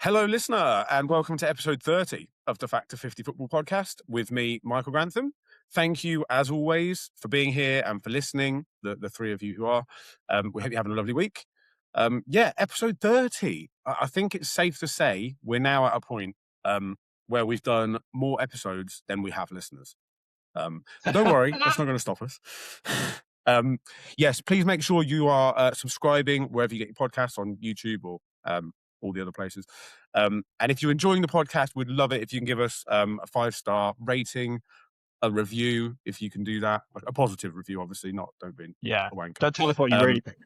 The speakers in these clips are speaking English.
Hello, listener, and welcome to episode 30 of the Factor 50 Football Podcast with me, Michael Grantham. Thank you, as always, for being here and for listening, the three of you who are. We hope you're having a lovely week. Episode 30. I think it's safe to say we're now at a point where we've done more episodes than we have listeners. But don't worry, that's not going to stop us. Yes, please make sure you are subscribing wherever you get your podcasts, on YouTube or all the other places. And if you're enjoying the podcast, we'd love it if you can give us a 5-star rating, a review, if you can do that. A positive review, obviously, don't be a wanker. Don't tell us what you really think.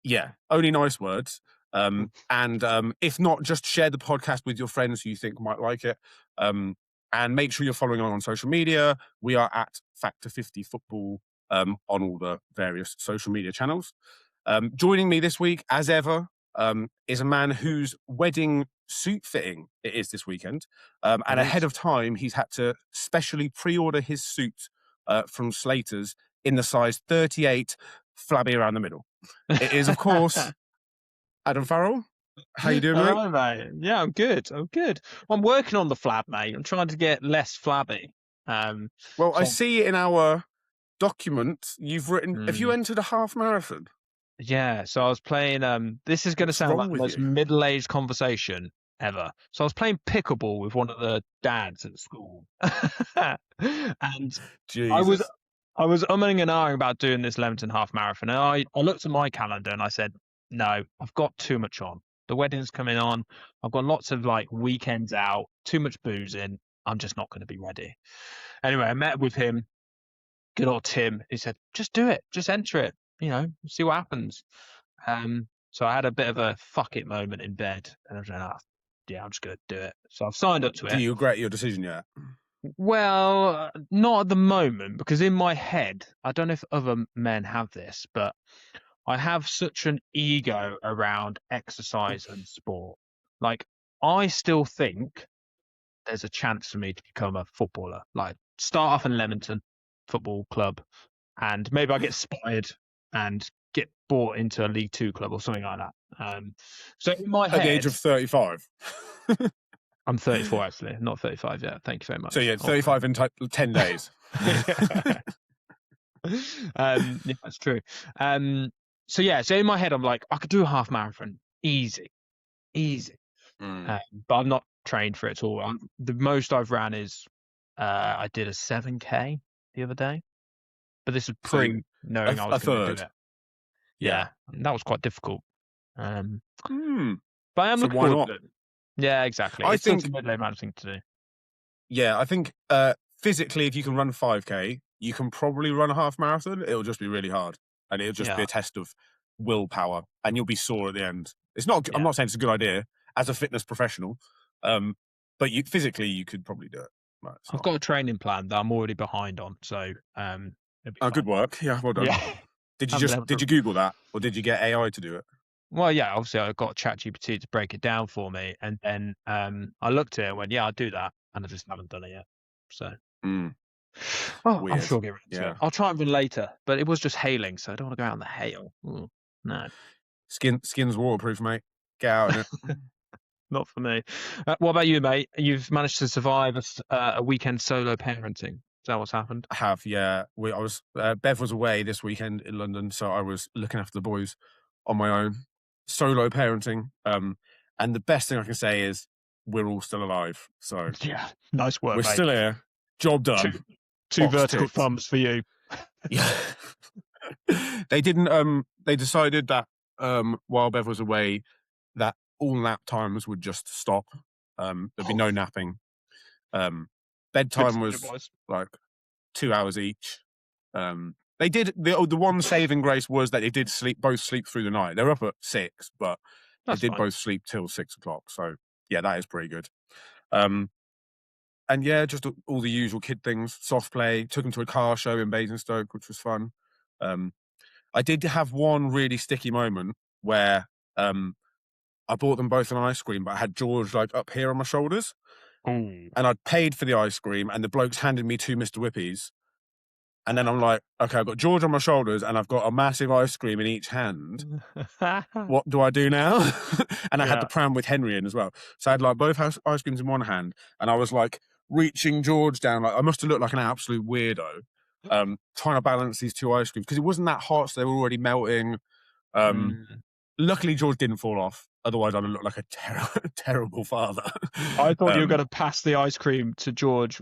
Yeah, only nice words. And if not, just share the podcast with your friends who you think might like it. And make sure you're following on social media. We are at Factor 50 Football on all the various social media channels. Joining me this week, as ever, is a man whose wedding suit fitting it is this weekend. And ahead of time, he's had to specially pre-order his suit from Slater's in the size 38, flabby around the middle. It is, of course, Adam Farrell. How you doing, mate? Hello, mate. Yeah, I'm good. I'm working on the flab, mate. I'm trying to get less flabby. I see in our document you've written, have you entered a half marathon? Yeah, so I was playing, this is going to sound like the most middle-aged conversation ever. So I was playing pickleball with one of the dads at school. And Jesus. I was umming and ahhing about doing this Leamington half marathon. And I looked at my calendar and I said, no, I've got too much on. The wedding's coming on. I've got lots of weekends out, too much boozing. I'm just not going to be ready. Anyway, I met with him. Good old Tim. He said, just do it. Just enter it. See what happens. So I had a bit of a fuck it moment in bed. And I was like, I'm just going to do it. So I've signed up to it. Do you regret your decision yet? Well, not at the moment, because in my head, I don't know if other men have this, but I have such an ego around exercise and sport. I still think there's a chance for me to become a footballer. Start off in Leamington Football Club, and maybe I get spotted and get bought into a League 2 club or something like that. So in my head, at the age of 35. I'm 34 actually, not 35 yet. Thank you very much. So yeah, 35 in 10 days. Yeah, that's true. So in my head, I'm like, I could do a half marathon, easy. But I'm not trained for it at all. The most I've ran is I did a 7K the other day, but this is knowing I was going to do it. Yeah, and that was quite difficult. But I am looking forward to it. Yeah, exactly. I think it's a middle-aged man thing to do. Yeah, I think physically, if you can run 5K, you can probably run a half marathon. It'll just be really hard, and it'll just be a test of willpower, and you'll be sore at the end. It's not. I'm not saying it's a good idea as a fitness professional, but physically you could probably do it. Right, I've got a training plan that I'm already behind on, so good work. Yeah, well done. Yeah. Did you Google that, or did you get AI to do it? Well, yeah, obviously I got ChatGPT to break it down for me, and then I looked at it and went, yeah, I'll do that, and I just haven't done it yet. So, I'm sure I'll get around to it. I'll try and run later, but it was just hailing, so I don't want to go out in the hail. Ooh, no. Skin's waterproof, mate. Get out of it. Not for me. What about you, mate? You've managed to survive a weekend solo parenting. Is that what's happened? I have, yeah. Bev was away this weekend in London, so I was looking after the boys on my own. Solo parenting. And the best thing I can say is we're all still alive. So yeah, nice work. We're still here. Job done. Two vertical thumbs for you. Yeah. They didn't. They decided that while Bev was away, that all nap times would just stop. There'd be no napping. Bedtime was 2 hours each. They did the one saving grace was that they did both sleep through the night. They were up at 6, but they did both sleep till 6 o'clock. So yeah, that is pretty good. And yeah, just all the usual kid things. Soft play. Took them to a car show in Basingstoke, which was fun. I did have one really sticky moment where I bought them both an ice cream, but I had George up here on my shoulders. And I'd paid for the ice cream, and the blokes handed me 2 Mr. Whippies. And then I'm like, okay, I've got George on my shoulders and I've got a massive ice cream in each hand. What do I do now? And I had the pram with Henry in as well. So I had like both ice creams in one hand, and I was like reaching George down. Like I must have looked like an absolute weirdo, trying to balance these two ice creams because it wasn't that hot, so they were already melting. Luckily, George didn't fall off. Otherwise, I'd have looked like a terrible father. I thought you were going to pass the ice cream to George,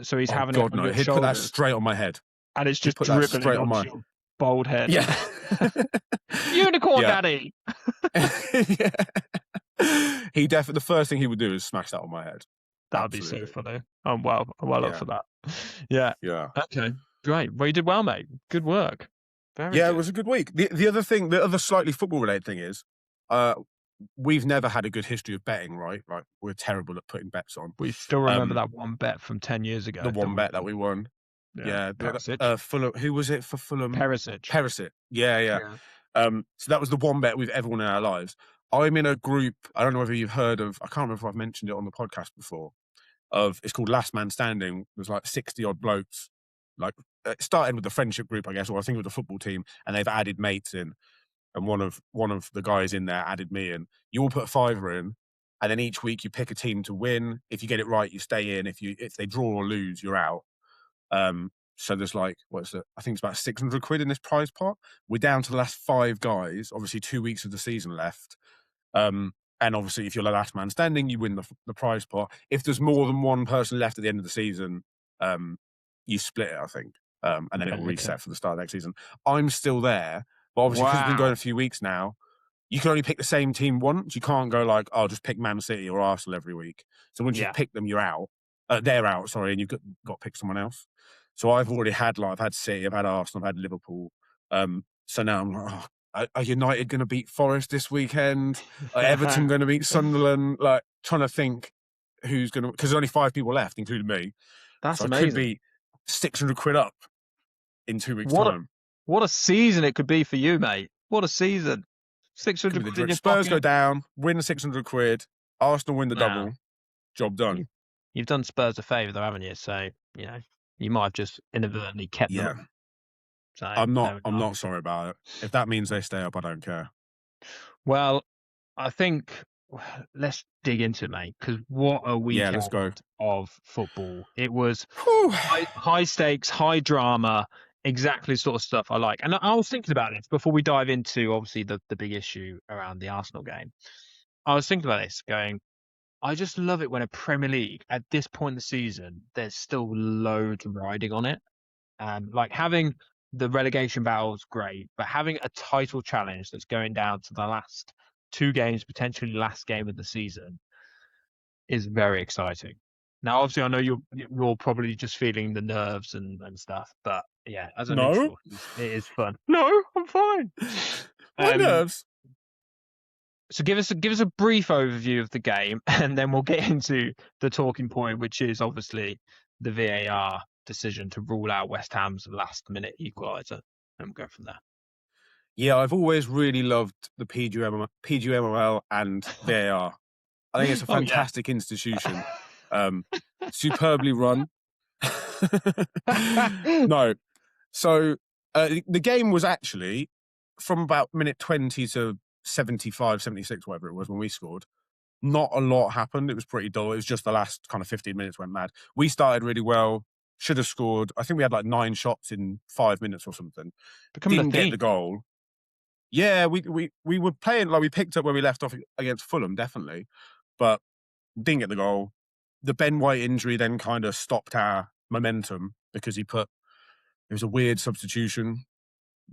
so he's having it on your He'd shoulders. put that straight on my head. And it's just dribbling on your bald head. Yeah. Unicorn daddy. Yeah. He definitely, the first thing he would do is smash that on my head. That would be so funny. I'm well up for that. Yeah. Yeah. Okay. Great. Well, you did well, mate. Good work. Very good. It was a good week. The other slightly football related thing is, we've never had a good history of betting, right? Like we're terrible at putting bets on. We still remember that one bet from 10 years ago. The one bet that we won. Yeah. Fulham. Who was it for Fulham? Perisic. Yeah. So that was the one bet we've ever won in our lives. I'm in a group. I don't know whether you've heard of. I can't remember if I've mentioned it on the podcast before. It's called Last Man Standing. There's like 60 odd blokes. Like it started with the friendship group, I guess, or I think with the football team, and they've added mates in. And one of the guys in there added me in. You all put a fiver in, and then each week you pick a team to win. If you get it right, you stay in. If they draw or lose, you're out. So there's like, I think it's about 600 quid in this prize pot. We're down to the last 5 guys. Obviously, 2 weeks of the season left. And obviously, if you're the last man standing, you win the prize pot. If there's more than one person left at the end of the season, you split it, I think. And then it'll reset for the start of next season. I'm still there, but obviously, because it's been going a few weeks now, you can only pick the same team once. You can't go like, I'll just pick Man City or Arsenal every week. So once you pick them, you're out. They're out, sorry, and you've got to pick someone else. So I've already had, I've had City, I've had Arsenal, I've had Liverpool. So now I'm like, are United going to beat Forest this weekend? Are Everton going to beat Sunderland? Like, trying to think who's going to, because there's only 5 people left, including me. That's amazing. I could be 600 quid up in 2 weeks' time. What a season it could be for you, mate. What a season. 600 quid in your Spurs pocket. go down, win the 600 quid, Arsenal win the double, job done. You've done Spurs a favour though, haven't you? So, you might have just inadvertently kept them up. So, I'm not sorry about it. If that means they stay up, I don't care. Well, I think let's dig into it, mate, because what a weekend let's go. Of football. It was high stakes, high drama, exactly the sort of stuff I like. And I was thinking about this before we dive into, obviously, the big issue around the Arsenal game. I was thinking about this, going, I just love it when a Premier League, at this point in the season, there's still loads riding on it. Like having the relegation battle is great, but having a title challenge that's going down to the last 2 games, potentially last game of the season, is very exciting. Now, obviously, I know you're probably just feeling the nerves and stuff, but yeah, as a neutral, it is fun. No, I'm fine. My nerves. So give us a brief overview of the game, and then we'll get into the talking point, which is obviously the VAR decision to rule out West Ham's last-minute equaliser, and we'll go from there. Yeah, I've always really loved the PGMOL and VAR. I think it's a fantastic institution. Superbly run. No. So the game was actually from about minute 20 to 75, 76, whatever it was when we scored. Not a lot happened. It was pretty dull. It was just the last kind of 15 minutes went mad. We started really well. Should have scored. I think we had like 9 shots in 5 minutes or something. Didn't get the goal. Yeah, we were playing like we picked up where we left off against Fulham, definitely. But didn't get the goal. The Ben White injury then kind of stopped our momentum because it was a weird substitution,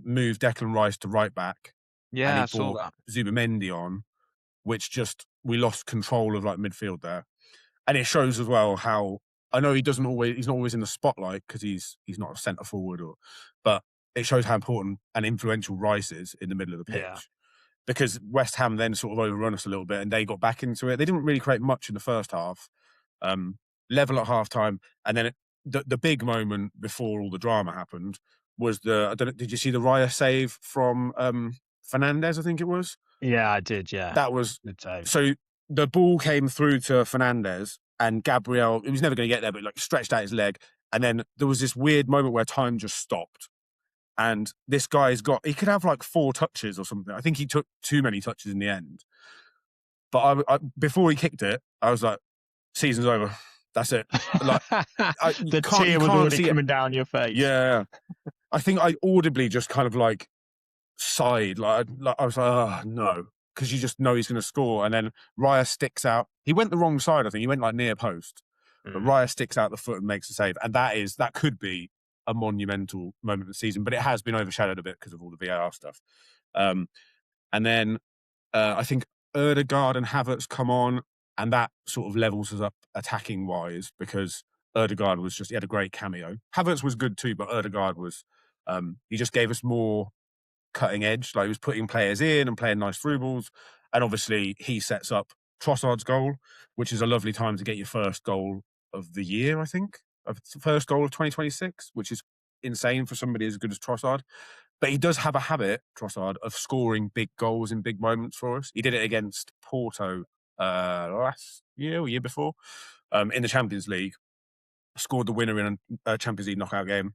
moved Declan Rice to right back. Yeah, I saw that. Zubimendi on, which just, we lost control of like midfield there. And it shows as well how, I know he's not always in the spotlight because he's not a centre forward, but it shows how important and influential Rice is in the middle of the pitch. Yeah. Because West Ham then sort of overrun us a little bit and they got back into it. They didn't really create much in the first half. Level at half time, and then the big moment before all the drama happened was did you see the Raya save from Fernandes, I think it was? Yeah, I did, yeah. That was good save. So the ball came through to Fernandes and Gabriel, he was never going to get there, but like stretched out his leg And then there was this weird moment where time just stopped. And this guy's he could have like 4 touches or something. I think he took too many touches in the end. But before he kicked it, I was like, season's over. That's it. Like, the tear was already coming down your face. Yeah. I think I audibly just kind of like sighed. Like I was like, oh, no. Because you just know he's going to score. And then Raya sticks out. He went the wrong side, I think. He went like near post. But Raya sticks out the foot and makes a save. And that could be a monumental moment of the season. But it has been overshadowed a bit because of all the VAR stuff. And then I think Ødegaard and Havertz come on. And that sort of levels us up attacking-wise because Ødegaard he had a great cameo. Havertz was good too, but Ødegaard was, he just gave us more cutting edge. Like he was putting players in and playing nice through balls. And obviously he sets up Trossard's goal, which is a lovely time to get your first goal of the year, I think. First goal of 2026, which is insane for somebody as good as Trossard. But he does have a habit, Trossard, of scoring big goals in big moments for us. He did it against Porto last year or year before in the Champions League. Scored the winner in a Champions League knockout game.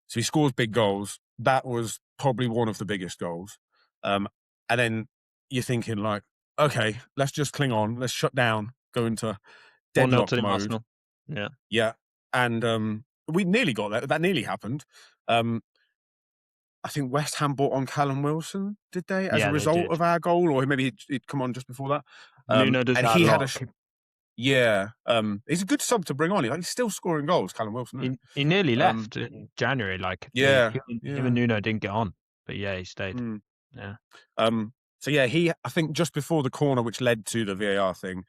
So he scores big goals. That was probably one of the biggest goals. And then you're thinking like, okay, let's just cling on. Let's shut down, go into deadlock mode. Arsenal. Yeah. Yeah. And we nearly got that. That nearly happened. I think West Ham bought on Callum Wilson, did they? As a result of our goal, or maybe he'd come on just before that. Nuno does that. He had he's a good sub to bring on. He's still scoring goals, Callum Wilson. He nearly left in January. Him and Nuno didn't get on, but he stayed. Yeah. So I think just before the corner, which led to the VAR thing,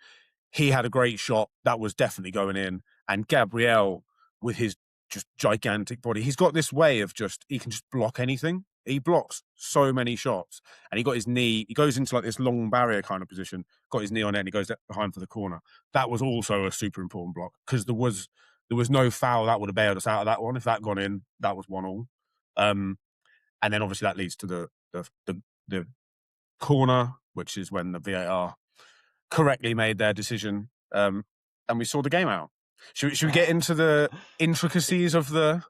he had a great shot that was definitely going in, and Gabriel with his just gigantic body, he's got this way of he can just block anything. He blocks so many shots, and he got his knee. He goes into like this long barrier kind of position, got his knee on it, and he goes behind for the corner. That was also a super important block because there was no foul that would have bailed us out of that one. If that gone in, that was 1-1. And then obviously that leads to the corner, which is when the VAR correctly made their decision, and we saw the game out. Should we get into the intricacies of the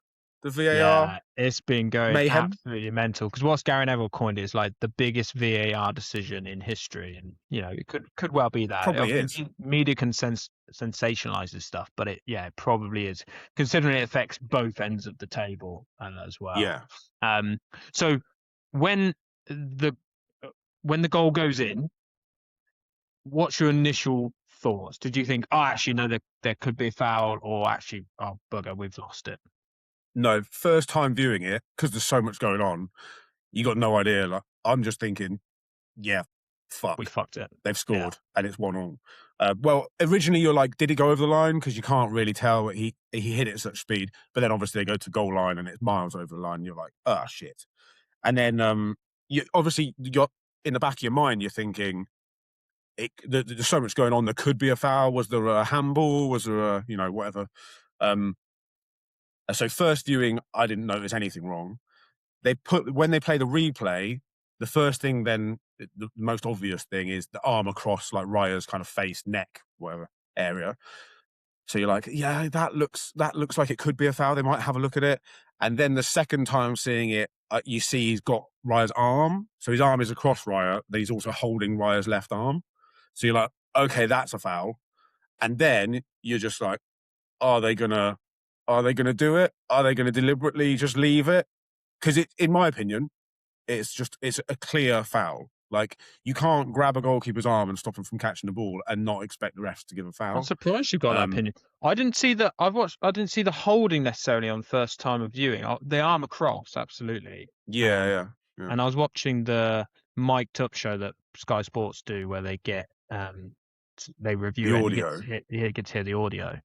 VAR? Yeah, it's been going mayhem. Absolutely mental. Because what Gary Neville coined is like the biggest VAR decision in history, and it could well be that. Probably is. Media can sensationalize this stuff, but it probably is, considering it affects both ends of the table as well. Yeah. So when the goal goes in, what's your initial thoughts? Did you think, actually, no, there could be a foul, or actually, oh, bugger, we've lost it? No, first time viewing it, because there's so much going on, you got no idea. Like, I'm just thinking, fuck. We fucked it. They've scored, and it's 1-1. Well, originally you're like, did it go over the line? Because you can't really tell. He hit it at such speed. But then obviously they go to goal line, and it's miles over the line. And you're like, shit. And then you're in the back of your mind, you're thinking, there's so much going on. There could be a foul. Was there a handball? Was there a whatever? So first viewing, I didn't notice anything wrong. When they play the replay, the first thing, then the most obvious thing is the arm across like Raya's kind of face, neck, whatever area. So you're like, yeah, that looks like it could be a foul. They might have a look at it. And then the second time seeing it, you see he's got Raya's arm. So his arm is across Raya, but he's also holding Raya's left arm. So you're like, okay, that's a foul. And then you're just like, are they gonna do it? Are they gonna deliberately just leave it? Because in my opinion, it's a clear foul. Like, you can't grab a goalkeeper's arm and stop him from catching the ball and not expect the refs to give a foul. I'm surprised you got that opinion. I didn't see the holding necessarily on the first time of viewing. The arm across, absolutely. Yeah. And I was watching the mic'd up show that Sky Sports do, where they get they review the audio. You get to hear the audio.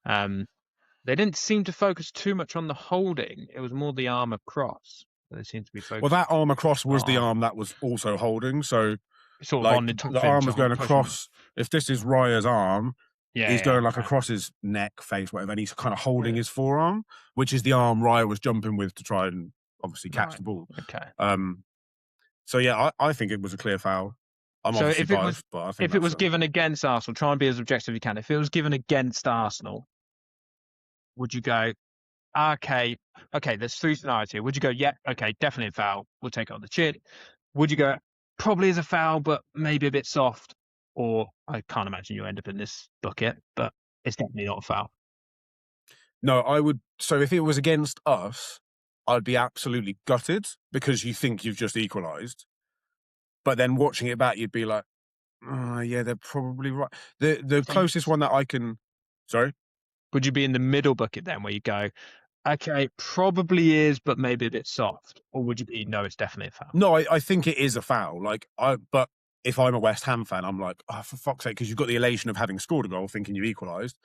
They didn't seem to focus too much on the holding. It was more the arm across. They seemed to be focused. Well, that arm across was the arm that was also holding. So sort of the arm was going across. If this is Raya's arm, he's going across his neck, face, whatever, and he's kind of holding his forearm, which is the arm Raya was jumping with to try and obviously catch the ball. Okay. So yeah, I think it was a clear foul. I'm obviously biased, but I think if it was given against Arsenal, try and be as objective as you can. If it was given against Arsenal, would you go, okay, there's three scenarios here. Would you go, yeah, okay, definitely a foul, we'll take it on the chin? Would you go, probably is a foul, but maybe a bit soft? Or I can't imagine you end up in this bucket, but it's definitely not a foul. No, I would. So if it was against us, I'd be absolutely gutted because you think you've just equalised. But then watching it back, you'd be like, oh, yeah, they're probably right. The You think, closest one that I can. Sorry. would you be in the middle bucket then, where you go, okay, probably is, but maybe a bit soft? Or would you be, no, it's definitely a foul? No, I think it is a foul. But if I'm a West Ham fan, I'm like, oh, for fuck's sake, because you've got the elation of having scored a goal, thinking you've equalised.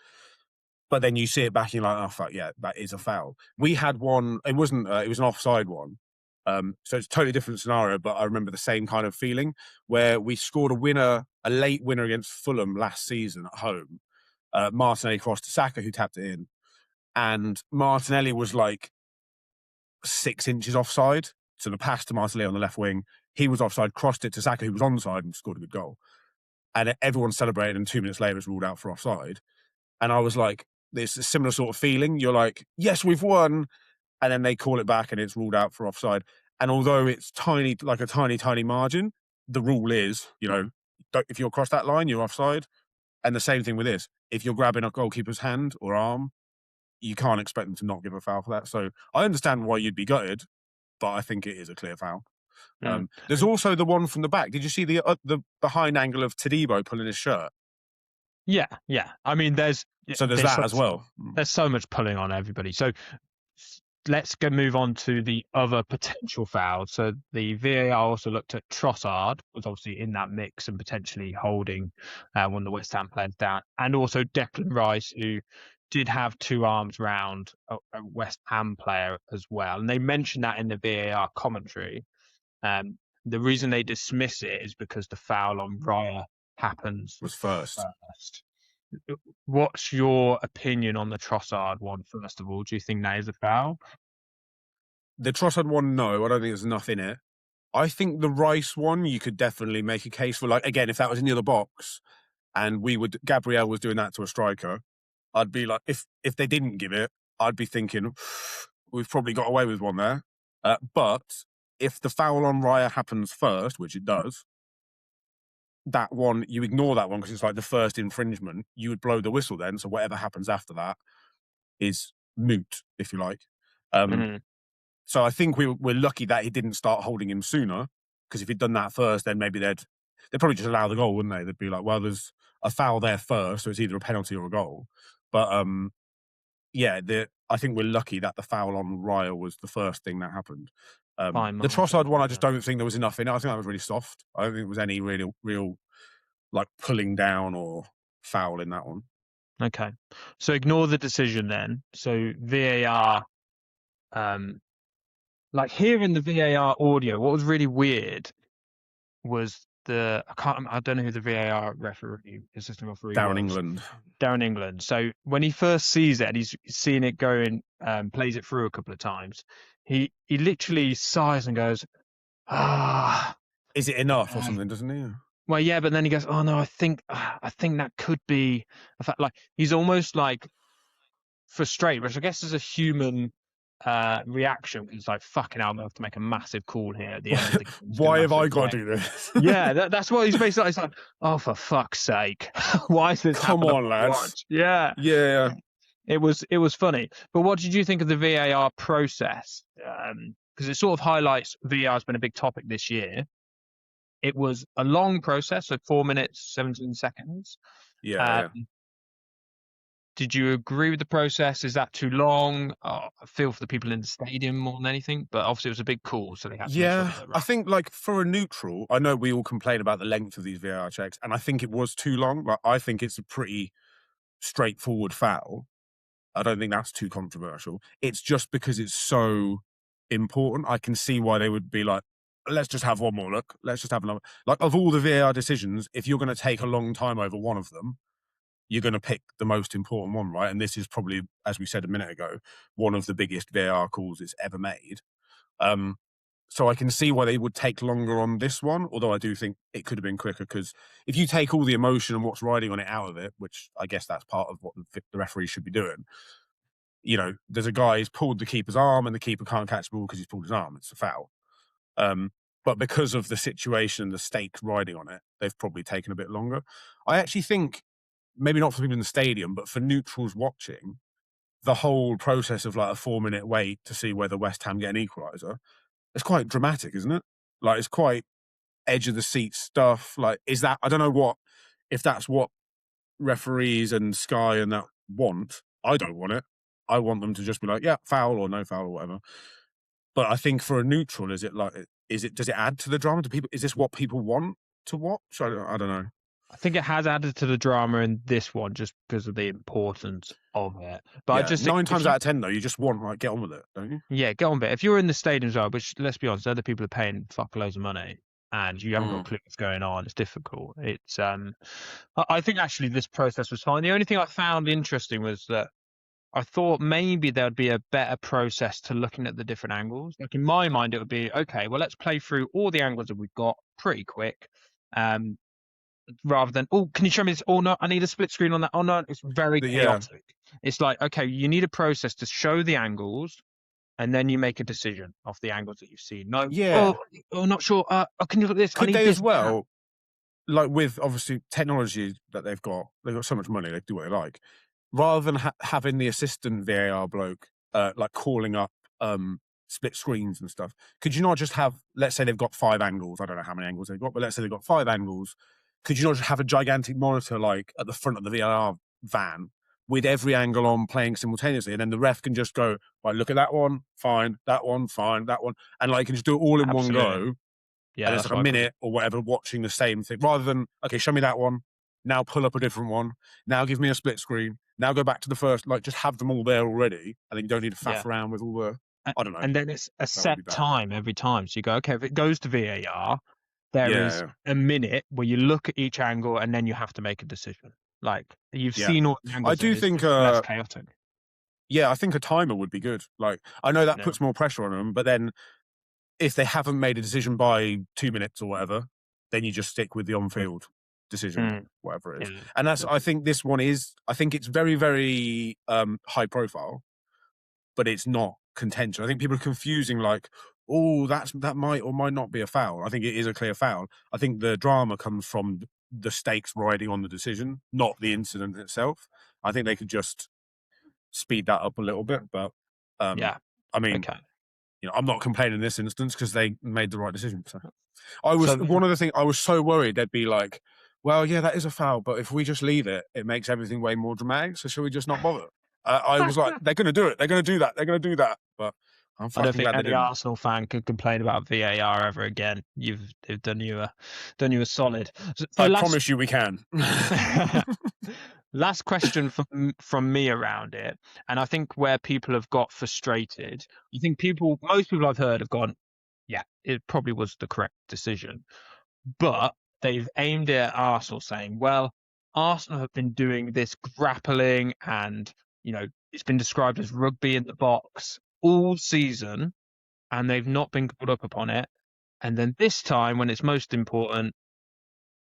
But then you see it back, and you're like, oh fuck, yeah, that is a foul. We had one. It wasn't. It was an offside one. So it's a totally different scenario. But I remember the same kind of feeling where we scored a late winner against Fulham last season at home. Martinelli crossed to Saka, who tapped it in, and Martinelli was like 6 inches offside. So the pass to Martinelli on the left wing, he was offside, crossed it to Saka, who was onside, and scored a good goal. And everyone celebrated, and 2 minutes later, it's ruled out for offside. And I was like, it's a similar sort of feeling. You're like, yes, we've won. And then they call it back and it's ruled out for offside. And although it's tiny, like a tiny, tiny margin, the rule is, if you're across that line, you're offside. And the same thing with this. If you're grabbing a goalkeeper's hand or arm, you can't expect them to not give a foul for that. So I understand why you'd be gutted, but I think it is a clear foul. Mm. There's also the one from the back. Did you see the behind angle of Tadibo pulling his shirt? Yeah, yeah. I mean, So there's that as well. there's so much pulling on everybody. So let's move on to the other potential fouls. So the VAR also looked at Trossard, was obviously in that mix and potentially holding one of the West Ham players down, and also Declan Rice, who did have two arms round a West Ham player as well. And they mentioned that in the VAR commentary. The reason they dismiss it is because the foul on Raya happens Was first. first. What's your opinion on the Trossard one, first of all? Do you think that is a foul? The Trossard one, no, I don't think there's enough in it. I think the Rice one, you could definitely make a case for. Like, again, if that was in the other box and Gabriel was doing that to a striker, I'd be like, if they didn't give it, I'd be thinking, we've probably got away with one there. But if the foul on Raya happens first, which it does, that one, you ignore that one because it's like the first infringement, you would blow the whistle then. So whatever happens after that is moot, if you like. Mhm. So I think we're lucky that he didn't start holding him sooner, because if he'd done that first, then maybe they'd probably just allow the goal, wouldn't they? They'd be like, well, there's a foul there first, so it's either a penalty or a goal. But yeah, I think we're lucky that the foul on Raya was the first thing that happened. The Trossard one, I just don't think there was enough in it. I think that was really soft. I don't think there was any real like pulling down or foul in that one. Okay. So ignore the decision then. So VAR, like hearing the VAR audio, what was really weird was I don't know who the VAR referee, assistant referee Down was. England. Down England. So when he first sees it and he's seeing it going, plays it through a couple of times, he literally sighs and goes, ah. Is it enough or something, doesn't he? Well, yeah, but then he goes, oh no, I think that could be a fact. Like he's almost like frustrated, which I guess is a human reaction. He's like, fucking hell, I'm gonna have to make a massive call here at the end of the game. Why have I got to do this? Yeah, that's what he's basically like. He's like, oh, for fuck's sake, why is this Come happening? on, lads. Yeah, Yeah. it was funny. But what did you think of the VAR process? Because it sort of highlights VAR has been a big topic this year. It was a long process, so 4 minutes, 17 seconds. Yeah. Did you agree with the process? Is that too long? I feel for the people in the stadium more than anything, but obviously it was a big call, so they had to make sure they got it right. I think like for a neutral, I know we all complain about the length of these VAR checks, and I think it was too long. Like I think it's a pretty straightforward foul. I don't think that's too controversial. It's just because it's so important. I can see why they would be like, let's just have one more look. Let's just have another. Like of all the VAR decisions, if you're going to take a long time over one of them, you're going to pick the most important one, right? And this is probably, as we said a minute ago, one of the biggest VAR calls it's ever made. So I can see why they would take longer on this one, although I do think it could have been quicker, because if you take all the emotion and what's riding on it out of it, which I guess that's part of what the referee should be doing, there's a guy who's pulled the keeper's arm and the keeper can't catch the ball because he's pulled his arm. It's a foul. But because of the situation and the stakes riding on it, they've probably taken a bit longer. I actually think, maybe not for people in the stadium, but for neutrals watching, the whole process of like a 4-minute wait to see whether West Ham get an equaliser, it's quite dramatic, isn't it? Like, it's quite edge of the seat stuff. Like, I don't know if that's what referees and Sky and that want. I don't want it. I want them to just be like, yeah, foul or no foul or whatever. But I think for a neutral, does it add to the drama? Is this what people want to watch? I don't know. I think it has added to the drama in this one just because of the importance of it. But I just think 9 times out of 10, though, you just want get on with it, don't you? Yeah, get on with it. If you're in the stadium as well, which let's be honest, other people are paying fuckloads of money, and you haven't got a clue what's going on. It's difficult. It's I think actually this process was fine. The only thing I found interesting was that I thought maybe there'd be a better process to looking at the different angles. Like in my mind, it would be okay. Well, let's play through all the angles that we've got pretty quick. Rather than, oh, can you show me this? Oh no, I need a split screen on that. Oh no, it's very chaotic. It's like, okay, you need a process to show the angles, and then you make a decision off the angles that you've seen. No, not sure. Can you look at this? Could they as well, like with obviously technology that they've got so much money, they do what they like. Rather than having the assistant VAR bloke like calling up split screens and stuff, could you not just have, let's say they've got 5 angles, I don't know how many angles they've got, but let's say they've got 5 angles, could you not just have a gigantic monitor like at the front of the VAR van with every angle on playing simultaneously, and then the ref can just go, right, look at that one, fine, that one, fine, that one, and like you can just do it all in one go. Yeah, and it's like a minute or whatever watching the same thing, rather than, okay, show me that one, now pull up a different one, now give me a split screen, now go back to the first, like just have them all there already, and then you don't need to faff around with all the, I don't know. And then it's a set time every time. So you go, okay, if it goes to VAR, there is a minute where you look at each angle and then you have to make a decision. Like you've seen all the angles. I do think less chaotic. Yeah, I think a timer would be good. Like, I know that puts more pressure on them, but then if they haven't made a decision by 2 minutes or whatever, then you just stick with the on-field decision, whatever it is. And that's, I think this one is, I think it's very, very high profile, but it's not contention. I think people are confusing like, oh, that might or might not be a foul. I think it is a clear foul. I think the drama comes from the stakes riding on the decision, not the incident itself. I think they could just speed that up a little bit, but I mean, I'm not complaining in this instance because they made the right decision. So one of the things I was so worried they'd be like, well, yeah, that is a foul, but if we just leave it, it makes everything way more dramatic. So should we just not bother? I was like, they're going to do it. They're going to do that. They're going to do that. But I'm fucking I don't think glad any Arsenal fan could complain about VAR ever again. They've done you a solid. So I promise you we can. Last question from me around it, and I think where people have got frustrated, I think most people I've heard have gone, yeah, it probably was the correct decision, but they've aimed it at Arsenal, saying, well, Arsenal have been doing this grappling, and it's been described as rugby in the box all season, and they've not been called up upon it. And then this time, when it's most important,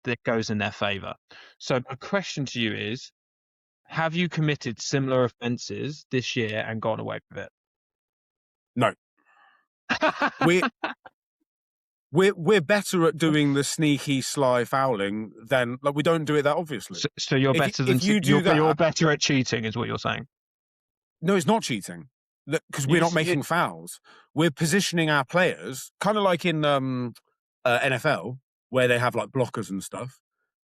that goes in their favour. So my question to you is, have you committed similar offences this year and gone away with it? No. We're better at doing the sneaky, sly fouling than, like, we don't do it that obviously. So you're better than you're better at cheating, is what you're saying? No, it's not cheating, because we're not making fouls. We're positioning our players, kind of like in NFL, where they have like blockers and stuff.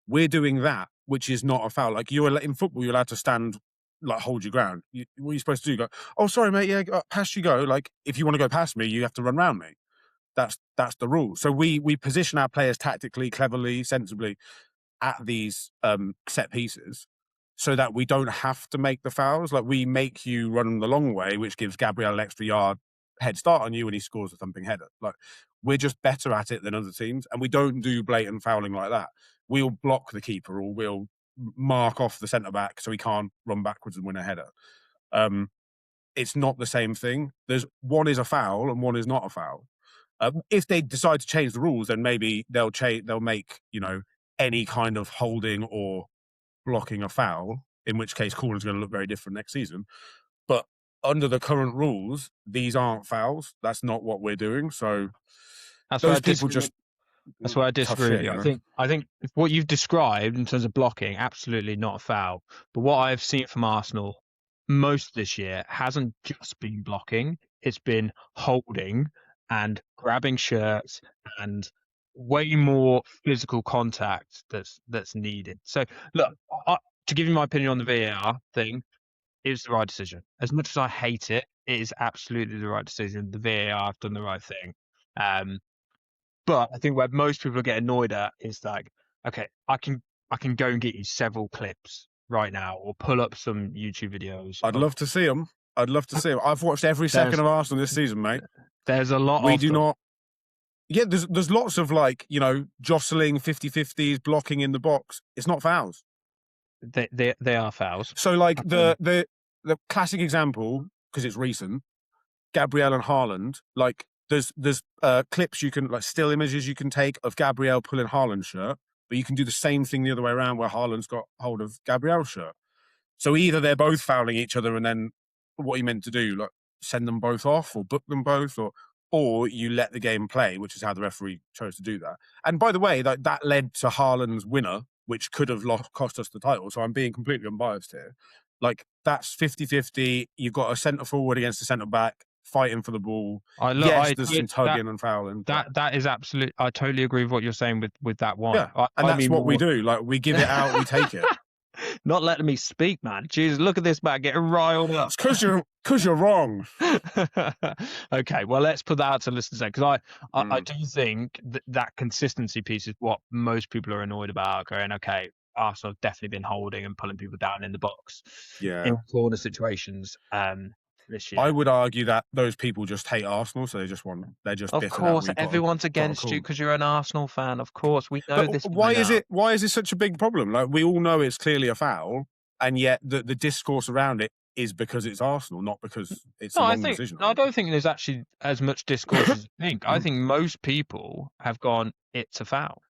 We're doing that, which is not a foul. Like in football, you're allowed to stand, like hold your ground. What are you supposed to do? Go, oh, sorry, mate. Yeah, past you go. Like if you want to go past me, you have to run round me. That's the rule. So we position our players tactically, cleverly, sensibly at these set pieces, so that we don't have to make the fouls. Like we make you run the long way, which gives Gabriel an extra yard head start on you when he scores a thumping header. Like we're just better at it than other teams, and we don't do blatant fouling like that. We'll block the keeper or we'll mark off the centre back so he can't run backwards and win a header. It's not the same thing. There's one is a foul and one is not a foul. If they decide to change the rules, then maybe they'll make any kind of holding or blocking a foul, in which case calling is going to look very different next season. But under the current rules, these aren't fouls. That's not what we're doing. So That's where I those people disagree. just That's where I tough disagree with shit, you. you I know. think what you've described in terms of blocking, absolutely not a foul. But what I've seen from Arsenal most of this year hasn't just been blocking; it's been holding and grabbing shirts and way more physical contact that's needed. So look, to give you my opinion on the VAR thing, it was the right decision. As much as I hate it, it is absolutely the right decision. The VAR have done the right thing. Um, but I think where most people get annoyed at is like, okay, I can go and get you several clips right now, or pull up some YouTube videos. I'd love to see them. I'd love to see them. I've watched every second There's of Arsenal this season, mate. there's a lot We of do them. not. Yeah, there's lots of like, you know, jostling 50-50s, blocking in the box. It's not fouls. They are fouls. So like the classic example, because it's recent, Gabriel and Haaland, like there's clips you can, like still images you can take of Gabriel pulling Haaland's shirt, but you can do the same thing the other way around where Haaland's got hold of Gabriel's shirt. So either they're both fouling each other and then what you meant to do, like send them both off or book them both, or you let the game play, which is how the referee chose to do that. And by the way, that led to Haaland's winner, which could have cost us the title. So I'm being completely unbiased here. Like that's 50-50. You've got a centre forward against a centre back fighting for the ball. There's some tugging and fouling. That is absolute. I totally agree with what you're saying with that one. Yeah, and that's what we do. Like we give it out, we take it. Not letting me speak, man. Jesus, look at this man getting riled up. It's because you're wrong. Okay, well, let's put that out to listeners because I do think that consistency piece is what most people are annoyed about. Going, okay, Arsenal have definitely been holding and pulling people down in the box, in corner situations. This year, I would argue that those people just hate Arsenal, so they're just of bitter course, that everyone's against you because you're an Arsenal fan. Of course, we know But this. why is it such a big problem? Like we all know it's clearly a foul, and yet the discourse around it is because it's Arsenal, not because it's a wrong decision. I don't think there's actually as much discourse as you think. I think most people have gone, it's a foul.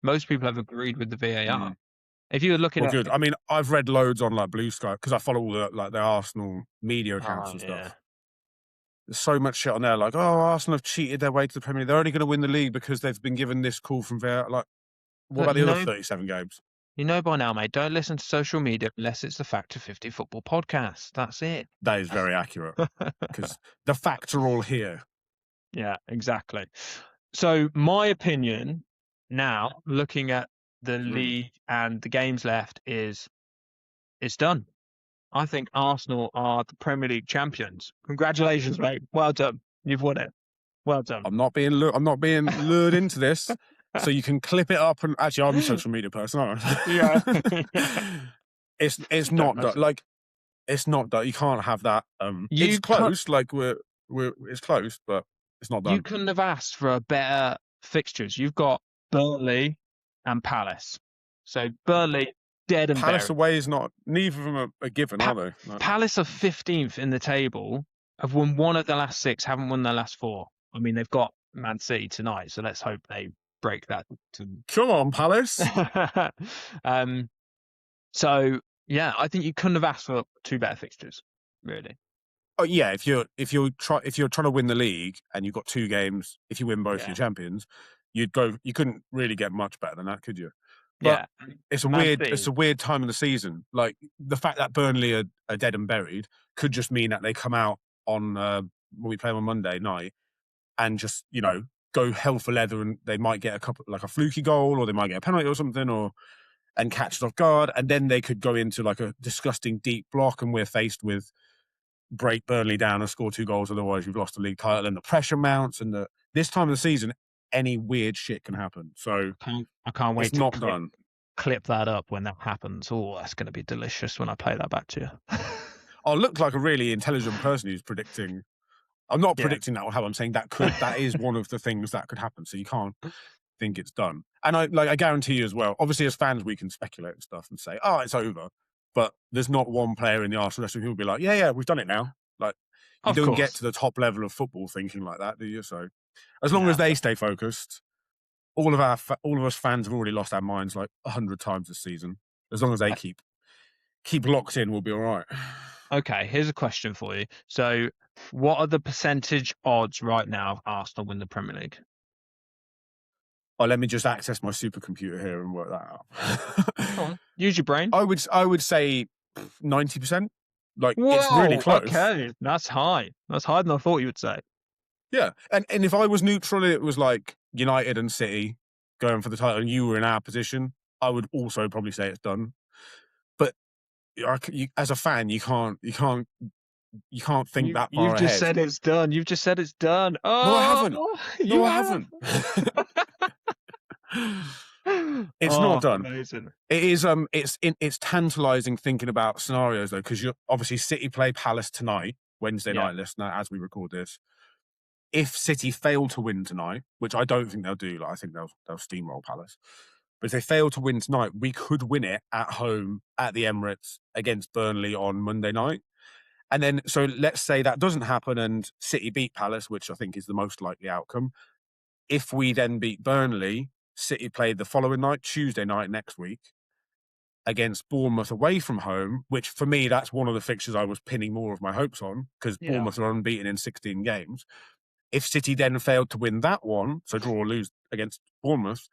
Most people have agreed with the VAR. If you were looking at, good. I mean, I've read loads on like Blue Sky because I follow all the Arsenal media accounts and stuff. There's so much shit on there, like, oh, Arsenal have cheated their way to the Premier League. They're only going to win the league because they've been given this call from VAR. Like, what about the other 37 games? You know by now, mate, don't listen to social media unless it's the Factor 50 football podcast. That's it. That is very accurate because the facts are all here. Yeah, exactly. So my opinion now, looking at the league and the games left, is it's done. I think Arsenal are the Premier League champions. Congratulations, mate. Well done. You've won it. Well done. I'm not being lured into this. So you can clip it up and actually, I'm a social media person, aren't I? Yeah. It's not done. Like it's not done. You can't have that. It's close. Like it's close, but it's not done. You couldn't have asked for better fixtures. You've got Burnley and Palace. So Burnley dead and Palace buried. away is not. Neither of them are given, are they? No. Palace are 15th in the table. Have won one of the last 6. Haven't won their last 4. I mean, they've got Man City tonight, so let's hope they break that. Come on, Palace. So yeah, I think you couldn't have asked for 2 better fixtures, really. Oh yeah, if you're trying to win the league and you've got 2 games, if you win both your champions, you couldn't really get much better than that, could you? But it's a weird time of the season. Like the fact that Burnley are dead and buried could just mean that they come out on when we play them on Monday night and just, you know, go hell for leather, and they might get a fluky goal, or they might get a penalty or something, and catch us off guard, and then they could go into like a disgusting deep block, and we're faced with break Burnley down and score 2 goals, otherwise you've lost the league title, and the pressure mounts, and this time of the season any weird shit can happen. So I can't wait to clip that up when that happens. Oh, that's going to be delicious when I play that back to you. I'll look like a really intelligent person who's predicting. I'm not predicting that will happen. I'm saying that is one of the things that could happen. So you can't think it's done. And I guarantee you as well, obviously as fans we can speculate and stuff and say, oh, it's over. But there's not one player in the Arsenal dressing room who will be like, yeah, we've done it now. Like you don't get to the top level of football thinking like that, do you? So as long as they stay focused, all of us fans have already lost our minds like 100 times this season. As long as they keep locked in, we'll be all right. Okay, here's a question for you. So, what are the percentage odds right now of Arsenal win the Premier League? Oh, let me just access my supercomputer here and work that Go out. on, use your brain. I would say 90%. Like, it's really Whoa, close. okay, that's high. That's higher than I thought you would say. Yeah, and if I was neutral, it was like United and City going for the title, and you were in our position, I would also probably say it's done. But as a fan, you can't think that You've far just ahead. said it's done. You've just said it's done. No, I haven't. Oh, No, you I have. haven't. It's not Oh, done. amazing. It is. It's tantalising thinking about scenarios though, because you obviously City play Palace tonight, Wednesday Yeah. night, listener, as we record this. If City fail to win tonight, which I don't think they'll do, like I think they'll steamroll Palace. But if they fail to win tonight, we could win it at home at the Emirates against Burnley on Monday night. And then, so let's say that doesn't happen and City beat Palace, which I think is the most likely outcome. If we then beat Burnley, City play the following night, Tuesday night next week, against Bournemouth away from home, which for me, that's one of the fixtures I was pinning more of my hopes on because Yeah. Bournemouth are unbeaten in 16 games. If City then failed to win that one, so draw or lose against Bournemouth,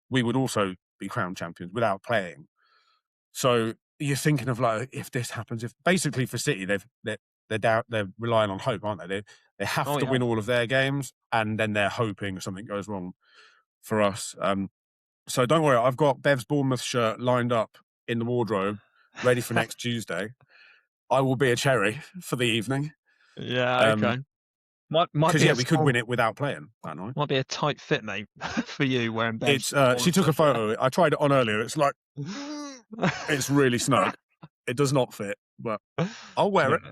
we would also be crowned champions without playing. So you're thinking of like, if this happens, if basically for City, they're relying on hope, aren't they? They have to win all of their games, and then they're hoping something goes wrong for us. So don't worry, I've got Bev's Bournemouth shirt lined up in the wardrobe, ready for next Tuesday. I will be a cherry for the evening. Yeah, okay. Might Because be we could win it without playing that night. Might be a tight fit, mate, for you wearing Bev's. It's she took a photo. I tried it on earlier. It's like it's really snug. It does not fit, but I'll wear it.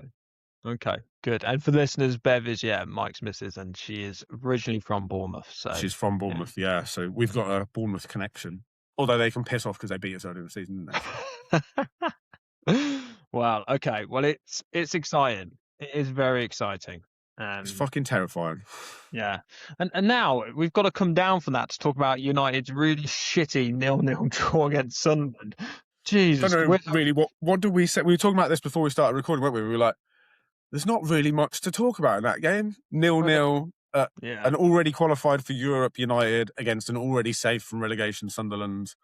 Okay, good. And for listeners, Bev is Mike's missus, and she is originally from Bournemouth. So She's from Bournemouth, yeah. So we've got a Bournemouth connection. Although they can piss off because they beat us earlier in the season, didn't they? Wow. Okay. Well, it's exciting. It is very exciting. It's fucking terrifying. Yeah. And now we've got to come down from that to talk about United's really shitty 0-0 draw against Sunderland. Jesus. I don't know really what did we say? We were talking about this before we started recording, weren't we? We were like, there's not really much to talk about in that game. 0-0. An already qualified for Europe United against an already safe from relegation Sunderland.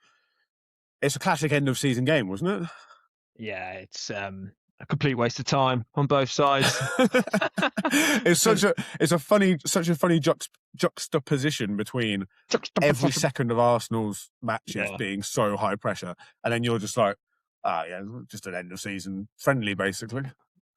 It's a classic end of season game, wasn't it? Yeah, it's a complete waste of time on both sides. It's such a funny juxtaposition between every second of Arsenal's matches being so high pressure, and then you're just like, just an end of season friendly, basically.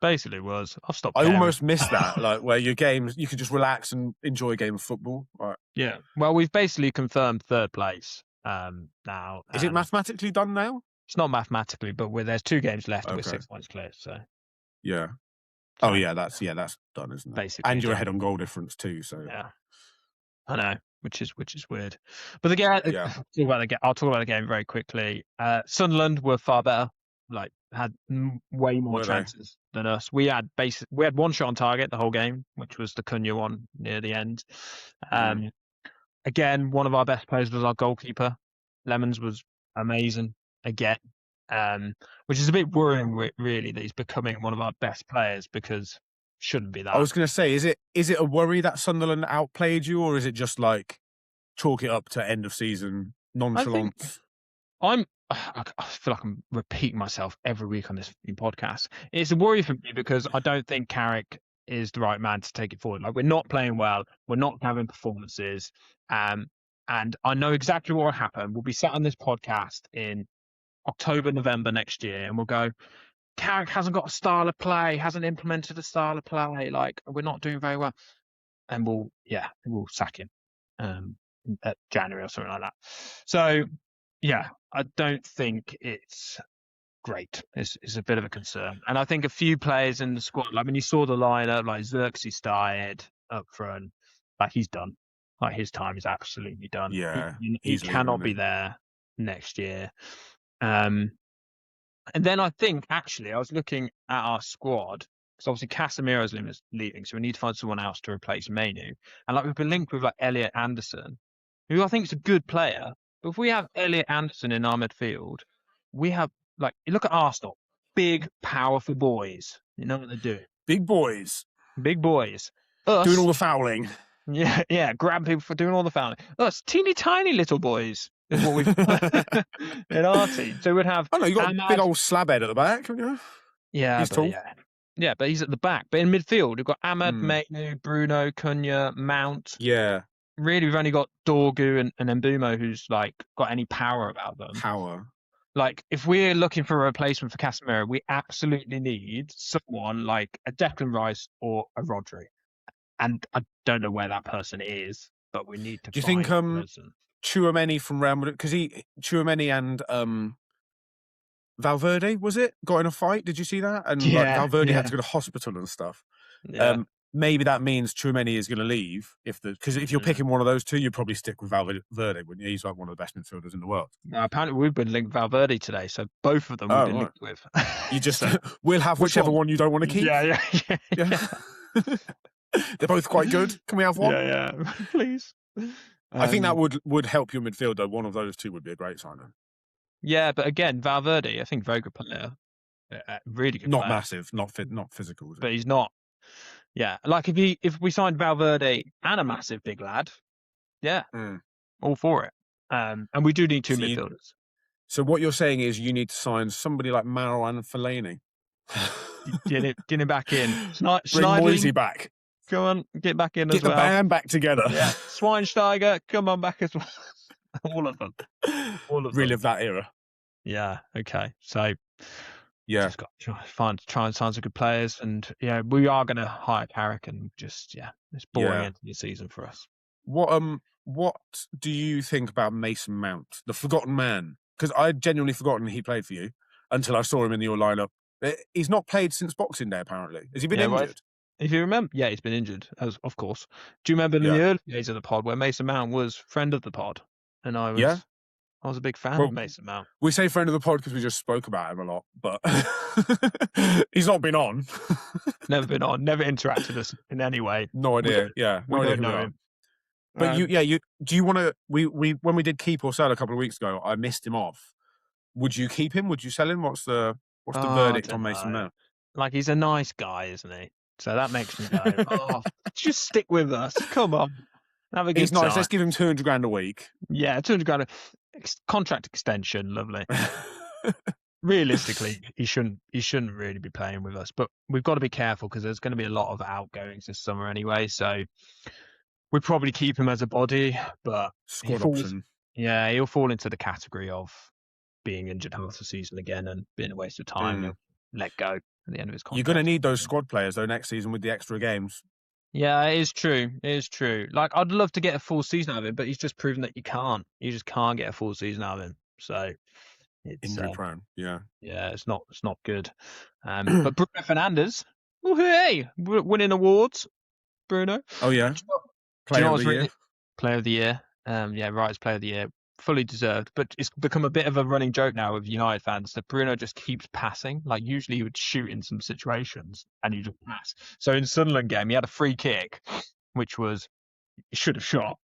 Basically was. I've stopped. I almost miss that, like where your games you can just relax and enjoy a game of football. Right. Yeah. Well, we've basically confirmed third place now. Is it mathematically done now? It's not mathematically, but there's 2 games left. Okay. We're 6 points clear. So. Yeah. Oh yeah, that's done, isn't it? Basically. And you're ahead on goal difference too. So. Yeah. I know, which is weird. But the game. I'll talk about the game very quickly. Sunderland were far better. Like had way more chances than us. We had 1 shot on target the whole game, which was the Cunha one near the end. Again, one of our best players was our goalkeeper. Lemons was amazing again, which is a bit worrying, really, that he's becoming one of our best players because shouldn't be that. I was going to say, is it a worry that Sunderland outplayed you, or is it just like chalk it up to end of season nonchalance? I feel like I'm repeating myself every week on this podcast. It's a worry for me because I don't think Carrick is the right man to take it forward. Like, we're not playing well. We're not having performances. And I know exactly what will happen. We'll be sat on this podcast in October, November next year, and we'll go, Carrick hasn't got a style of play, hasn't implemented a style of play. Like, we're not doing very well. And we'll sack him at January or something like that. So, yeah, I don't think it's great. It's a bit of a concern. And I think a few players in the squad, like when you saw the lineup, like Xerxes started up front, like he's done. Like his time is absolutely done. Yeah. He cannot be there next year. And then I think, actually, I was looking at our squad, because obviously Casemiro's leaving, so we need to find someone else to replace Mainu. And like we've been linked with like Elliot Anderson, who I think is a good player. But if we have Elliot Anderson in our midfield, we have, like, you look at Arsenal. big, powerful boys. You know what they do? Big boys Big boys. Us, doing all the fouling. yeah, grab people for doing all the fouling. Us, teeny tiny little boys is what we've in our team. So we'd have. Oh no, you got a Ahmad. big old slab head at the back, haven't you? Yeah, He's but tall. yeah, but he's at the back. But in midfield, we've got Ahmad, Mm. Mainu, Bruno, Cunha, Mount. Yeah, Really, we've only got Dorgu and Mbumo who's like got any power about them. power. Like, if we're looking for a replacement for Casemiro, we absolutely need someone like a Declan Rice or a Rodri. And I don't know where that person is, but we need to Do you find think that person. Tchouaméni from Real Madrid, because Tchouaméni and Valverde, was it, got in a fight? Did you see that? And like Yeah, Valverde had yeah, to go to hospital and stuff. yeah. Maybe that means Tchouaméni is going to leave because if you're picking one of those two, you'd probably stick with Valverde, wouldn't you? He's like one of the best midfielders in the world. Apparently, we've been linked Valverde today, so both of them we've been linked with. You just we'll have whichever one you don't want to keep. Yeah. They're both quite good. Can we have one? Yeah, please. I think that would help your midfield though. One of those two would be a great signing. Yeah, but again, Valverde, I think very good player, really good. Not player. massive, not physical. But he's not. Yeah, like if we signed Valverde and a massive big lad, yeah, all for it. And we do need two midfielders. So what you're saying is you need to sign somebody like Marouane Fellaini. Get him back in. Bring Moisey back. Come on, get back in as well. Get the band back together. Yeah, Schweinsteiger, come on back as well. All of them. Relive that era. Yeah. Okay. So. Yeah, just got to try and sign some good players, and we are going to hire Carrick, and just it's boring end of the season for us. What do you think about Mason Mount, the forgotten man? Because I'd genuinely forgotten he played for you until I saw him in your lineup. He's not played since Boxing Day, apparently. Has he been injured? If you remember, he's been injured, of course. Do you remember in the early days of the pod where Mason Mount was friend of the pod, and I was a big fan of Mason Mount. We say friend of the pod because we just spoke about him a lot, but he's not been on. Never been on. Never interacted with us in any way. No idea. We don't know him. But do you want to? We when we did keep or sell a couple of weeks ago, I missed him off. Would you keep him? Would you sell him? What's the verdict on Mason Mount? Like, he's a nice guy, isn't he? So that makes me go, just stick with us. Come on. Have a good time. Nice. Let's give him $200,000 a week. Yeah, $200,000 contract extension. Lovely. Realistically, he shouldn't really be playing with us, but we've got to be careful because there's going to be a lot of outgoings this summer anyway. So we'd probably keep him as a body, but squad option. Yeah, he'll fall into the category of being injured half the season again and being a waste of time. And let go at the end of his contract. You're going to need those squad players though next season with the extra games. Yeah, it is true. It is true. Like, I'd love to get a full season out of him, but he's just proven that you can't. You just can't get a full season out of him. So it's injury prone. Yeah, it's not good. But Bruno Fernandes, hey, winning awards. Bruno. Oh yeah, Player of the Year. Player of the Year. Right, Player of the Year. Fully deserved, but it's become a bit of a running joke now with United fans that Bruno just keeps passing. Like, usually he would shoot in some situations and he just pass. So in Sunderland game, he had a free kick, which was he should have shot,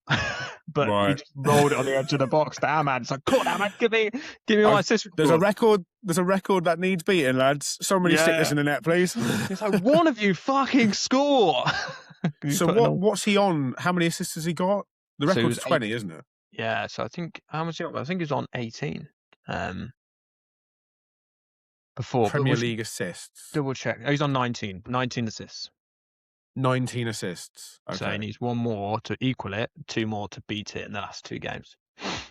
but he just rolled it on the edge of the box to Ahmad. It's like, come on, Ahmad, give me my assist. There's a record that needs beating, lads. Somebody stick this in the net, please. It's like, one of you fucking score. So what's he on? How many assists has he got? The record's 20, isn't it? Yeah, so I think how much? I think he's on 18. Before Premier League assists. Double check. Oh, he's on 19. 19 assists. 19 assists. Okay. So he needs one more to equal it, two more to beat it in the last two games.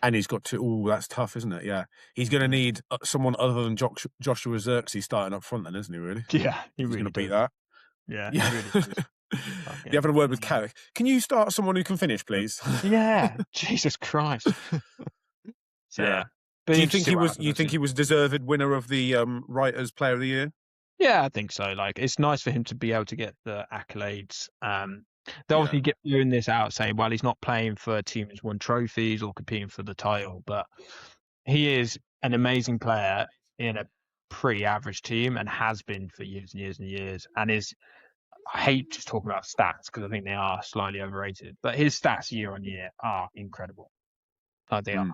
And he's got to. Oh, that's tough, isn't it? Yeah, he's going to need someone other than Joshua Zirkzee starting up front, then, isn't he? Really? Yeah, he's really going to beat that. Yeah. He really you having a word with Carrick? Can you start someone who can finish, please? Yeah. Jesus Christ. So, yeah. Do you think he was? You think he was deserved winner of the Writers' Player of the Year? Yeah, I think so. Like, it's nice for him to be able to get the accolades. They obviously get doing this out saying, well, he's not playing for a team who's won trophies or competing for the title, but he is an amazing player in a pretty average team and has been for years and years and years, and is. I hate just talking about stats because I think they are slightly overrated, but his stats year on year are incredible. They are.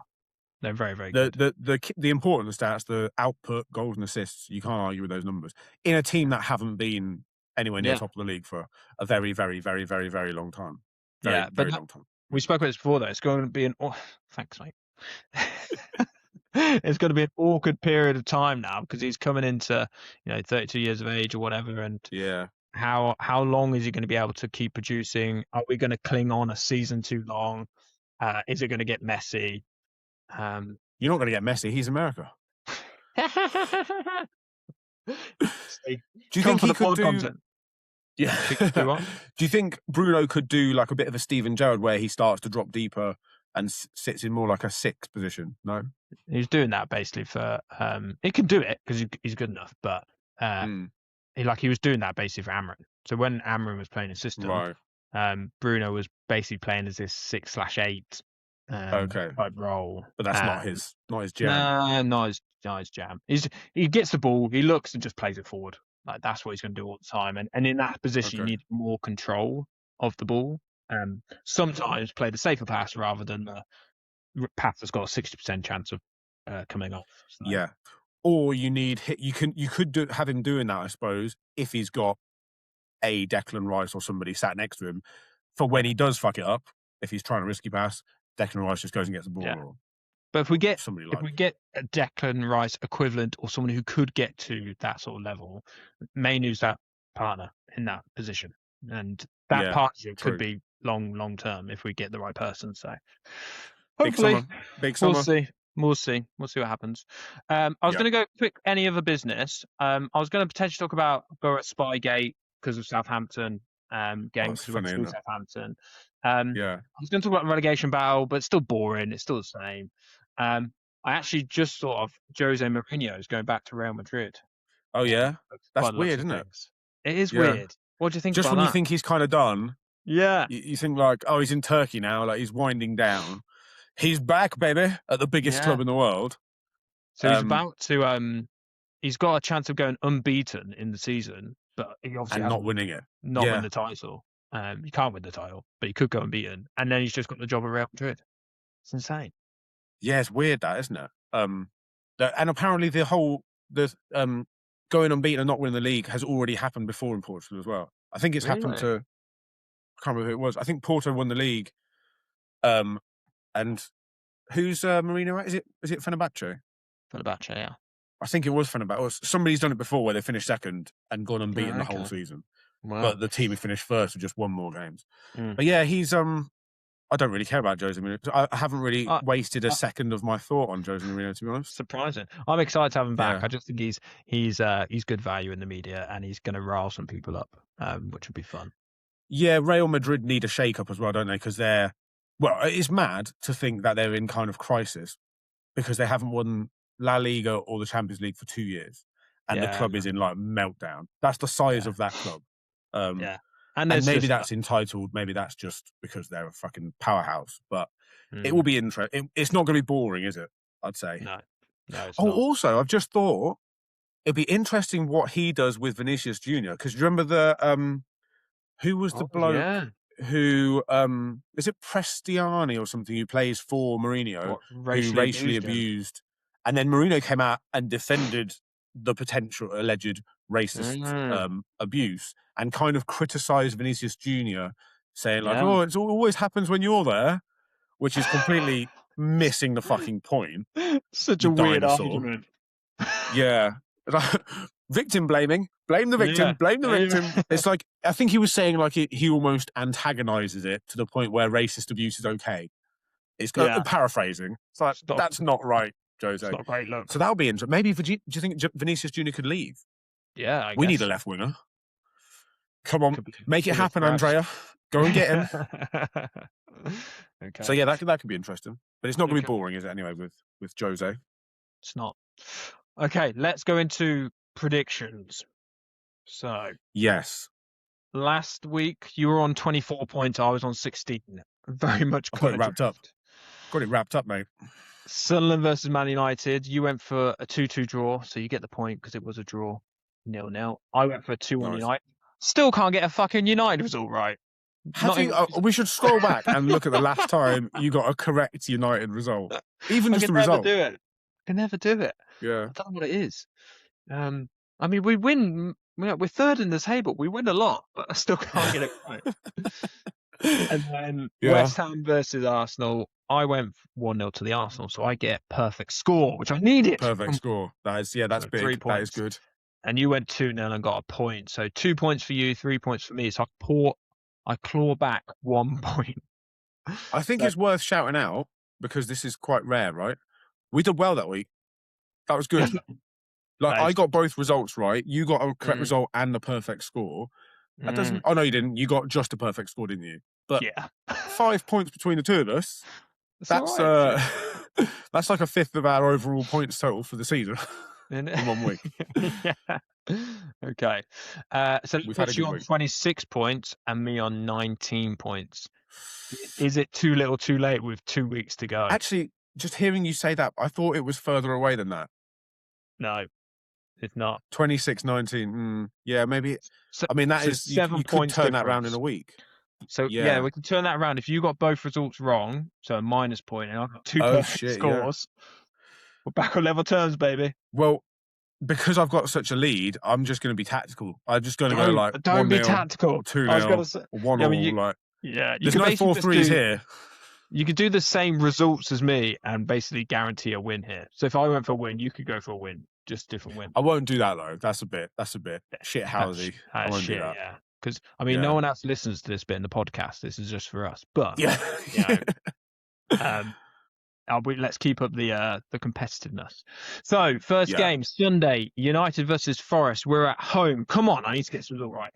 They're very, very good. The important stats, the output, goals and assists, you can't argue with those numbers in a team that haven't been anywhere near top of the league for a very, very, very, very, very long time. Very, But very long time. we spoke about this before, though. It's going to be thanks, mate. It's going to be an awkward period of time now because he's coming into 32 years of age or whatever, and how long is he going to be able to keep producing? Are we going to cling on a season too long? Is it going to get messy? You're not going to get messy. He's America. Do you think he could do? Content? Yeah. Do what? Do you think Bruno could do like a bit of a Steven Gerrard where he starts to drop deeper and sits in more like a sixth position? No, he's doing that basically for. He can do it because he's good enough, but he was doing that basically for Amrin. So when Amrin was playing a system, right. Bruno was basically playing as this 6/8 type role. But that's not his jam. No, not his jam. He gets the ball, he looks and just plays it forward. Like that's what he's going to do all the time. And in that position, you need more control of the ball. Sometimes play the safer pass rather than the pass that's got a 60% chance of coming off. So. Yeah. Or you could have him doing that, I suppose, if he's got a Declan Rice or somebody sat next to him for when he does fuck it up. If he's trying to risky pass, Declan Rice just goes and gets the ball. Yeah. But if we get a Declan Rice equivalent or someone who could get to that sort of level, Mainu's that partner in that position, and that partnership could be long term if we get the right person. So hopefully, big summer. We'll see what happens. I was going to go quick. Any other business? I was going to potentially talk about Spygate because of Southampton game because we went through Southampton. I was going to talk about the relegation battle, but it's still boring. It's still the same. I actually just thought of Jose Mourinho is going back to Real Madrid. Oh yeah, that's weird, isn't it? It is weird. What do you think? Just about when that? you think he's kind of done, you think like, oh, he's in Turkey now, like he's winding down. He's back, baby, at the biggest club in the world. So he's about to. He's got a chance of going unbeaten in the season, but he obviously not winning it, win the title. You can't win the title, but he could go unbeaten, and then he's just got the job at Real Madrid. It's insane. Yeah, it's weird, that, isn't it? And apparently the going unbeaten and not winning the league has already happened before in Portugal as well. I think it's happened to. I can't remember who it was. I think Porto won the league. And who's Mourinho at? Is it Fenerbahce? Fenerbahce, yeah. I think it was Fenerbahce. Somebody's done it before where they finished second and gone unbeaten the whole season. Wow. But the team who finished first have just won more games. But yeah, he's I don't really care about Jose Mourinho. I haven't really wasted a second of my thought on Jose Mourinho, to be honest. Surprising. I'm excited to have him back. I just think he's good value in the media and he's going to rile some people up, which would be fun. Yeah, Real Madrid need a shake-up as well, don't they? Because it's mad to think that they're in kind of crisis because they haven't won La Liga or the Champions League for 2 years. And the club is in like meltdown. That's the size of that club. And maybe that's entitled. Maybe that's just because they're a fucking powerhouse. But it will be interesting. It's not going to be boring, is it? I'd say. No, it's not. Also, I've just thought it'd be interesting what he does with Vinicius Junior. Because you remember the who was the bloke who is it Prestiani or something who plays for Mourinho who racially abused, and then Mourinho came out and defended the potential alleged racist abuse and kind of criticised Vinicius Junior, saying like, "Oh, it always happens when you're there," which is completely missing the fucking point. Such a weird argument. Yeah. Victim blaming. Blame the victim. Blame the victim. It's like, I think he was saying like he almost antagonises it to the point where racist abuse is okay. It's paraphrasing. It's like, that's not right, Jose. It's not great look. So that'll be interesting. Maybe, do you think Vinicius Junior could leave? Yeah, we need a left winger. Come on, make it happen, Andrea. Go and get him. Okay. So yeah, that could be interesting. But it's not going to be boring, is it, anyway, with Jose? It's not. Okay, let's go into predictions. So yes, last week you were on 24 points. I was on 16. Very much got it wrapped up. Got it wrapped up, mate. Sunderland versus Man United. You went for a 2-2 draw, so you get the point because it was a draw. 0-0. I went for a 2-1 United. Still can't get a fucking United result right. We should scroll back and look at the last time you got a correct United result. Even just the result. I can never do it. Yeah. I don't know what it is. I mean, we win. We're third in the table. We win a lot, but I still can't get it right. And then West Ham versus Arsenal. I went 1-0 to the Arsenal, so I get perfect score, which I needed. Perfect score. That's big. 3 points. That is good. And you went 2-0 and got a point. So 2 points for you, 3 points for me. So I claw back 1 point. I think it's worth shouting out because this is quite rare, right? We did well that week. That was good. I got both results right. You got a correct result and the perfect score. That doesn't. Oh no, you didn't. You got just a perfect score, didn't you? But 5 points between the two of us. That's that's like a fifth of our overall points total for the season in 1 week. Yeah. Okay. So we've put you on 26 points and me on 19 points. Is it too little, too late with 2 weeks to go? Actually, just hearing you say that, I thought it was further away than that. No, it's not. 26-19. Yeah, maybe. So, I mean, that is 7 you points could turn difference. that around in a week. So yeah, we can turn that around. If you got both results wrong, so a minus point, and I've got 2 perfect scores. Yeah. We're back on level terms, baby. Well, because I've got such a lead, I'm just going to be tactical. I'm just going to go like don't be tactical. 2-0, 1-1. There's no 4-3s here. You could do the same results as me and basically guarantee a win here. So if I went for a win, you could go for a win, just different win. I won't do that though. That's a bit shithousy. I won't do that. Yeah. Because I mean, no one else listens to this bit in the podcast. This is just for us. But let's keep up the competitiveness. So first game Sunday, United versus Forest. We're at home. Come on, I need to get this result right.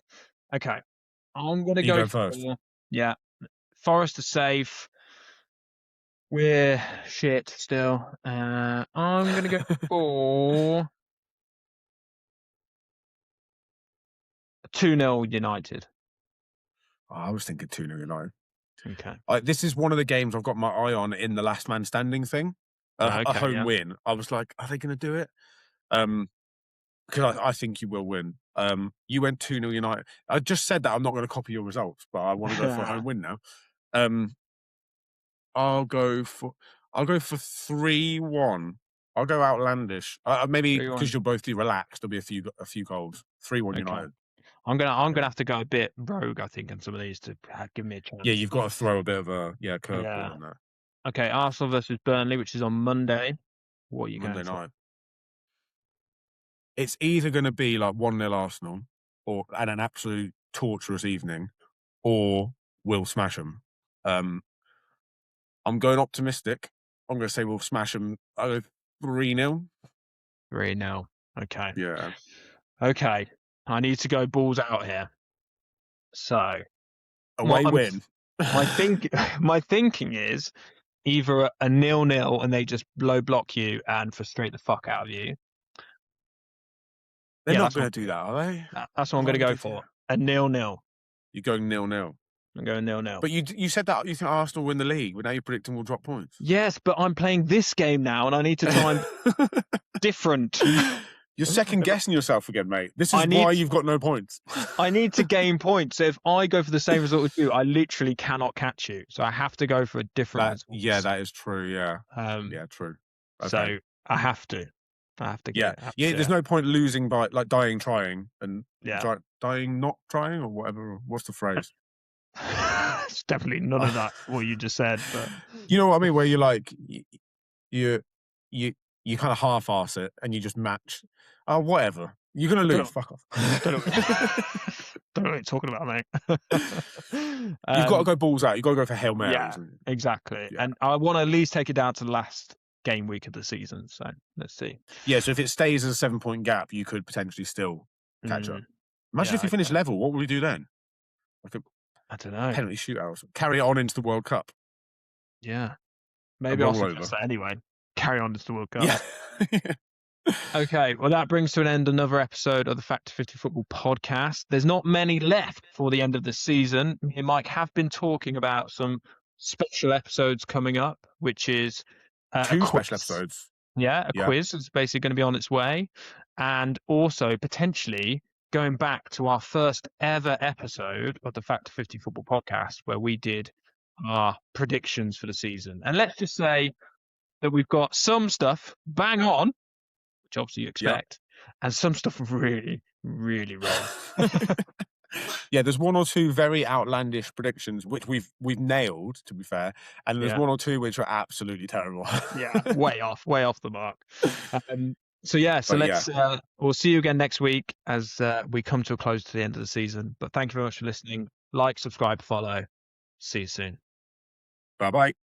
Okay, I'm gonna go first. Forest are safe. We're shit still. I'm gonna go for 2-0 United. Oh, I was thinking 2-0 United. Okay. This is one of the games I've got my eye on in the last man standing thing. A home win. I was like, are they going to do it? Because I think you will win. You went 2-0 United. I just said that I'm not going to copy your results, but I want to go for a home win now. I'll go for 3-1. I'll go outlandish. Maybe because you'll both be relaxed. There'll be a few goals. 3-1 United. I'm gonna have to go a bit rogue, I think, on some of these to give me a chance. Yeah, you've got to throw a bit of a curveball in there. Okay, Arsenal versus Burnley, which is on Monday. What are you Monday going for? night. It's either going to be like 1-0 Arsenal, and an absolute torturous evening, or we'll smash them. I'm going optimistic. I'm going to say we'll smash them. I'll go 3-0. 3-0. Okay. Yeah. Okay. I need to go balls out here. So away win. My thinking is either a 0-0 and they just low block you and frustrate the fuck out of you. They're not going to do that, are they? That's what I'm going to go for. A 0-0. You're going 0-0. I'm going 0-0. But you said that you think Arsenal win the league, but now you're predicting we'll drop points. Yes, but I'm playing this game now and I need to try and different. You're second guessing yourself again, mate. This is why you've got no points. I need to gain points. So if I go for the same result as you, I literally cannot catch you. So I have to go for a different result. Yeah, that is true. Yeah. Yeah, true. Okay. So I have to. Yeah. There's no point losing by like dying trying and dying not trying or whatever. What's the phrase? It's definitely none of that. What you just said, but you know what I mean. Where you're like you kind of half-arse it and you just match. Oh, whatever. You're going to lose. Fuck off. Don't know what you're talking about, mate. You've got to go balls out. You've got to go for Hail Marys. Yeah, exactly. Yeah. And I want to at least take it down to the last game week of the season. So let's see. Yeah, so if it stays as a 7-point gap, you could potentially still catch up. Imagine if you finish level. What would we do then? I don't know. Penalty shootouts. Carry it on into the World Cup. Yeah. Maybe I'll suggest that anyway. Carry on into the World Cup. Yeah. Okay, well, that brings to an end another episode of the Factor 50 Football Podcast. There's not many left for the end of the season. Me and Mike have been talking about some special episodes coming up, which is 2 special episodes. Yeah, a quiz is basically going to be on its way. And also, potentially, going back to our first ever episode of the Factor 50 Football Podcast, where we did our predictions for the season. And let's just say that we've got some stuff bang on, which obviously you expect, and some stuff really, really wrong. Yeah, there's one or two very outlandish predictions which we've nailed, to be fair, and there's one or two which are absolutely terrible. Yeah, way off the mark. We'll see you again next week as we come to a close to the end of the season. But thank you very much for listening. Like, subscribe, follow. See you soon. Bye-bye.